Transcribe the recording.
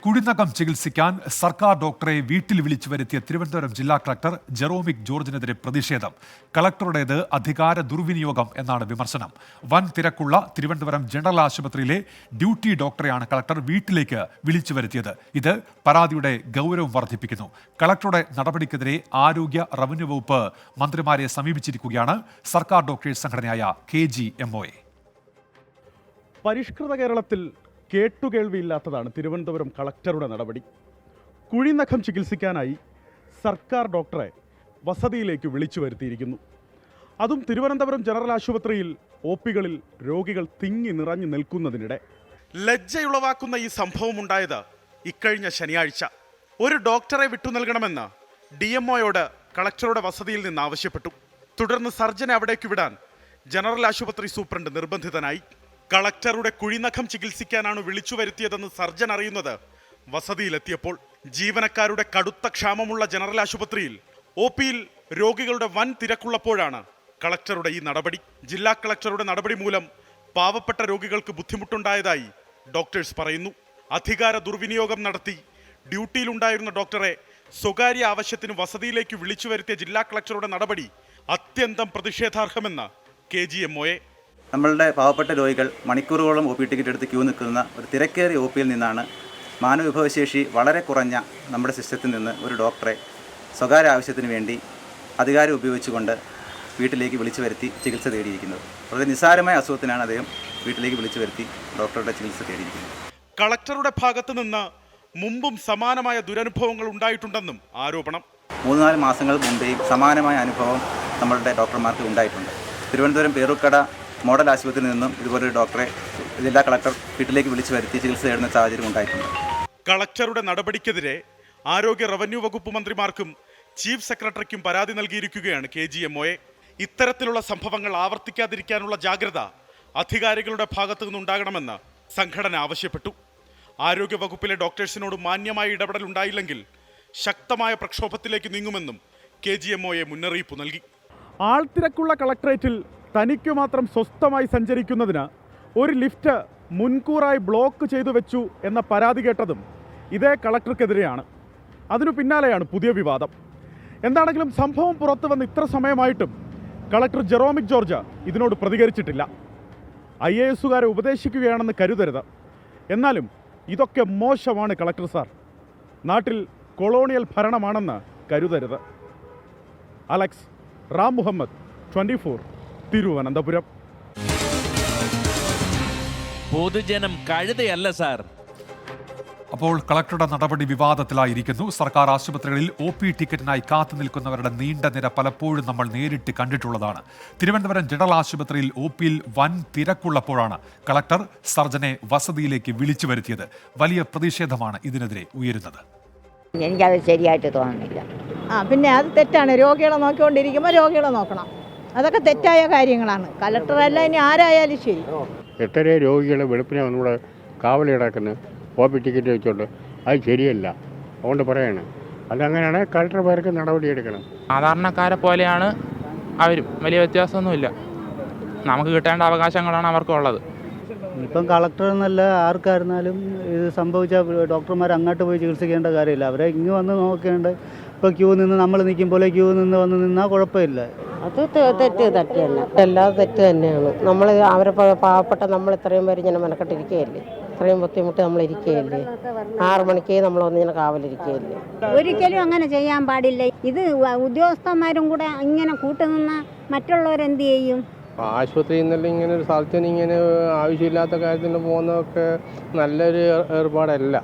കുഴിനകം ചികിത്സിക്കാൻ സർക്കാർ ഡോക്ടറെ വീട്ടിൽ വിളിച്ചു വരുത്തിയ തിരുവനന്തപുരം ജില്ലാ കളക്ടർ ജെറോമിക് ജോർജിനെതിരെ പ്രതിഷേധം. കളക്ടറുടേത് അധികാര ദുർവിനിയോഗം എന്നാണ് വിമർശനം. വൻ തിരക്കുള്ള തിരുവനന്തപുരം ജനറൽ ആശുപത്രിയിലെ ഡ്യൂട്ടി ഡോക്ടറെയാണ് കളക്ടർ വീട്ടിലേക്ക് വിളിച്ചു വരുത്തിയത്. ഇത് പരാതിയുടെ ഗൗരവം വർദ്ധിപ്പിക്കുന്നു. കളക്ടറുടെ നടപടിക്കെതിരെ ആരോഗ്യ റവന്യൂ വകുപ്പ് മന്ത്രിമാരെ സമീപിച്ചിരിക്കുകയാണ് സർക്കാർ ഡോക്ടേഴ്സ് സംഘടനയായ KGMOA. പരിഷ്കൃത കേരളത്തിൽ കേട്ടുകേൾവിയില്ലാത്തതാണ് തിരുവനന്തപുരം കളക്ടറുടെ നടപടി. കുഴിനഖം ചികിത്സിക്കാനായി സർക്കാർ ഡോക്ടറെ വസതിയിലേക്ക് വിളിച്ചു വരുത്തിയിരിക്കുന്നു. അതും തിരുവനന്തപുരം ജനറൽ ആശുപത്രിയിൽ OPകളിൽ രോഗികൾ തിങ്ങി നിറഞ്ഞു നിൽക്കുന്നതിനിടെ. ലജ്ജയുളവാക്കുന്ന ഈ സംഭവം ഉണ്ടായത് ഇക്കഴിഞ്ഞ ശനിയാഴ്ച. ഒരു ഡോക്ടറെ വിട്ടു നൽകണമെന്ന് DMOയോട് കളക്ടറുടെ വസതിയിൽ നിന്ന് ആവശ്യപ്പെട്ടു. തുടർന്ന് സർജനെ അവിടേക്ക് വിടാൻ ജനറൽ ആശുപത്രി സൂപ്രണ്ട് നിർബന്ധിതനായി. കളക്ടറുടെ കുഴിനഖം ചികിത്സിക്കാനാണ് വിളിച്ചു വരുത്തിയതെന്ന് സർജൻ അറിയുന്നത് വസതിയിലെത്തിയപ്പോൾ. ജീവനക്കാരുടെ കടുത്ത ക്ഷാമമുള്ള ജനറൽ ആശുപത്രിയിൽ OPയിൽ രോഗികളുടെ വൻ തിരക്കുള്ളപ്പോഴാണ് കളക്ടറുടെ ഈ നടപടി. ജില്ലാ കളക്ടറുടെ നടപടി മൂലം പാവപ്പെട്ട രോഗികൾക്ക് ബുദ്ധിമുട്ടുണ്ടായതായി ഡോക്ടേഴ്സ് പറയുന്നു. അധികാര ദുർവിനിയോഗം നടത്തി ഡ്യൂട്ടിയിലുണ്ടായിരുന്ന ഡോക്ടറെ സ്വകാര്യ ആവശ്യത്തിന് വസതിയിലേക്ക് വിളിച്ചു വരുത്തിയ ജില്ലാ കളക്ടറുടെ നടപടി അത്യന്തം പ്രതിഷേധാർഹമെന്ന് KGMOA. നമ്മളുടെ പാവപ്പെട്ട രോഗികൾ മണിക്കൂറുകളോളം OP ടിക്കറ്റ് എടുത്ത് ക്യൂ നിൽക്കുന്ന ഒരു തിരക്കേറിയ OPയിൽ നിന്നാണ് മാനവവിഭവശേഷി വളരെ കുറഞ്ഞ നമ്മുടെ സിസ്റ്റത്തിൽ നിന്ന് ഒരു ഡോക്ടറെ സ്വകാര്യ ആവശ്യത്തിന് വേണ്ടി അധികാരം ഉപയോഗിച്ചുകൊണ്ട് വീട്ടിലേക്ക് വിളിച്ചു വരുത്തി ചികിത്സ തേടിയിരിക്കുന്നത്. വളരെ നിസ്സാരമായ അസുഖത്തിനാണ് അദ്ദേഹം വീട്ടിലേക്ക് വിളിച്ചു വരുത്തി ഡോക്ടറുടെ ചികിത്സ തേടിയിരിക്കുന്നത്. കളക്ടറുടെ ഭാഗത്തു നിന്ന് മുമ്പും സമാനമായ ദുരനുഭവങ്ങൾ ഉണ്ടായിട്ടുണ്ടെന്നും ആരോപണം. 3-4 മാസങ്ങൾ മുമ്പേയും സമാനമായ അനുഭവം നമ്മളുടെ ഡോക്ടർമാർക്ക് ഉണ്ടായിട്ടുണ്ട്. തിരുവനന്തപുരം പേരൂർക്കട മോഡൽ ആശുപത്രിയിൽ നിന്നും ഇതുപോലൊരു ഡോക്ടറെ ജില്ലാ കളക്ടർ വീട്ടിലേക്ക് വിളിച്ചു വരുത്തി ചികിത്സ തേടുന്ന സാഹചര്യം ഉണ്ടായിട്ടുണ്ട്. കളക്ടറുടെ നടപടിക്കെതിരെ ആരോഗ്യ റവന്യൂ വകുപ്പ് മന്ത്രിമാർക്കും ചീഫ് സെക്രട്ടറിക്കും പരാതി നൽകിയിരിക്കുകയാണ് KGMOA. ഇത്തരത്തിലുള്ള സംഭവങ്ങൾ ആവർത്തിക്കാതിരിക്കാനുള്ള ജാഗ്രത അധികാരികളുടെ ഭാഗത്തു നിന്നുണ്ടാകണമെന്ന് സംഘടന ആവശ്യപ്പെട്ടു. ആരോഗ്യ വകുപ്പിലെ ഡോക്ടേഴ്സിനോട് മാന്യമായ ഇടപെടൽ ഉണ്ടായില്ലെങ്കിൽ ശക്തമായ പ്രക്ഷോഭത്തിലേക്ക് നീങ്ങുമെന്നും KGMOA മുന്നറിയിപ്പ് നൽകി. ആൾത്തിരക്കുള്ള കളക്ടറേറ്റിൽ തനിക്ക് മാത്രം സ്വസ്ഥമായി സഞ്ചരിക്കുന്നതിന് ഒരു ലിഫ്റ്റ് മുൻകൂറായി ബ്ലോക്ക് ചെയ്തു വെച്ചു എന്ന പരാതി കേട്ടതും ഇതേ കളക്ടർക്കെതിരെയാണ്. അതിനു പിന്നാലെയാണ് പുതിയ വിവാദം. എന്താണെങ്കിലും സംഭവം പുറത്തു വന്ന് ഇത്ര സമയമായിട്ടും കളക്ടർ ജെറോമിക് ജോർജ് ഇതിനോട് പ്രതികരിച്ചിട്ടില്ല. IASകാരെ ഉപദേശിക്കുകയാണെന്ന് കരുതരുത്. എന്നാലും ഇതൊക്കെ മോശമാണ് കളക്ടർ സാർ. നാട്ടിൽ കൊളോണിയൽ ഭരണമാണെന്ന് കരുതരുത്. അലക്സ് റാം മുഹമ്മദ്, 24, തിരുവനന്തപുരം. പൊതുജനം കഴുതയല്ല സാർ. അപ്പോൾ കളക്ടറുടെ നടപടി വിവാദത്തിലായിരിക്കുന്നു. സർക്കാർ ആശുപത്രികളിൽ OP ടിക്കറ്റിനായി കാത്തു നിൽക്കുന്നവരുടെ നീണ്ട നിര പലപ്പോഴും നമ്മൾ നേരിട്ട് കണ്ടിട്ടുള്ളതാണ്. തിരുവനന്തപുരം ജനറൽ ആശുപത്രിയിൽ OPയിൽ വൻ തിരക്കുള്ളപ്പോഴാണ് കളക്ടർ സർജനെ വസതിയിലേക്ക് വിളിച്ചു വരുത്തിയത്. വലിയ പ്രതിഷേധമാണ് ഇതിനെതിരെ ഉയരുന്നത്. എനിക്കത് ശരിയായിട്ട് തോന്നുന്നില്ല. പിന്നെ അത് തെറ്റാണ്. രോഗികളെ നോക്കിക്കൊണ്ടിരിക്കുമ്പോൾ രോഗികളെ നോക്കണം. അതൊക്കെ തെറ്റായ കാര്യങ്ങളാണ്. കളക്ടറല്ല, ഇനി ആരായാലും ശരി. എത്രയോ രോഗികളെ വെളുപ്പിനെ ഒന്നുകൂടെ കാവൽ കിടക്കുന്നു OP ടിക്കറ്റ് വെച്ചോണ്ട്. അത് ശരിയല്ല. അതുകൊണ്ട് പറയാണ് അതങ്ങനെയാണ്. കളക്ടർ പേർക്ക് നടപടിയെടുക്കണം. സാധാരണക്കാരെ പോലെയാണ് അവരും. വലിയ വ്യത്യാസമൊന്നുമില്ല. നമുക്ക് കിട്ടേണ്ട അവകാശങ്ങളാണ് അവർക്കുള്ളത്. ഇപ്പം കളക്ടർ എന്നല്ല ആർക്കായിരുന്നാലും ഇത് സംഭവിച്ച ഡോക്ടർമാർ അങ്ങോട്ട് പോയി ചികിത്സിക്കേണ്ട കാര്യമില്ല. അവരെ ഇങ്ങ് വന്ന് നോക്കേണ്ട. ഇപ്പോൾ ക്യൂ നിന്ന് നമ്മൾ നിൽക്കും ക്യൂ നിന്ന് വന്ന് നിന്നാൽ കുഴപ്പമില്ല. അത് തെറ്റല്ല. എല്ലാം തെറ്റ് തന്നെയാണ്. നമ്മൾ അവരെ പാവപ്പെട്ട നമ്മൾ ഇത്രയും പേര് ഇങ്ങനെ മെനക്കെട്ടിരിക്കുകയല്ലേ, ഇത്രയും ബുദ്ധിമുട്ട് നമ്മൾ ഇരിക്കുകയല്ലേ. 6 മണിക്ക് നമ്മൾ ഒന്നിങ്ങനെ കാവലിരിക്കുകയല്ലേ. ഒരിക്കലും അങ്ങനെ ചെയ്യാൻ പാടില്ല. ഇത് ഉദ്യോഗസ്ഥന്മാരും കൂടെ ഇങ്ങനെ കൂട്ടുനിന്ന മറ്റുള്ളവരെന്ത് ചെയ്യും? ആശുപത്രിയിൽ നിന്നെല്ലാം ഇങ്ങനെ ഒരു സ്ഥലത്തിന് ഇങ്ങനെ ആവശ്യമില്ലാത്ത കാര്യത്തിന് പോകുന്നതൊക്കെ നല്ലൊരു ഏർപ്പാടല്ല.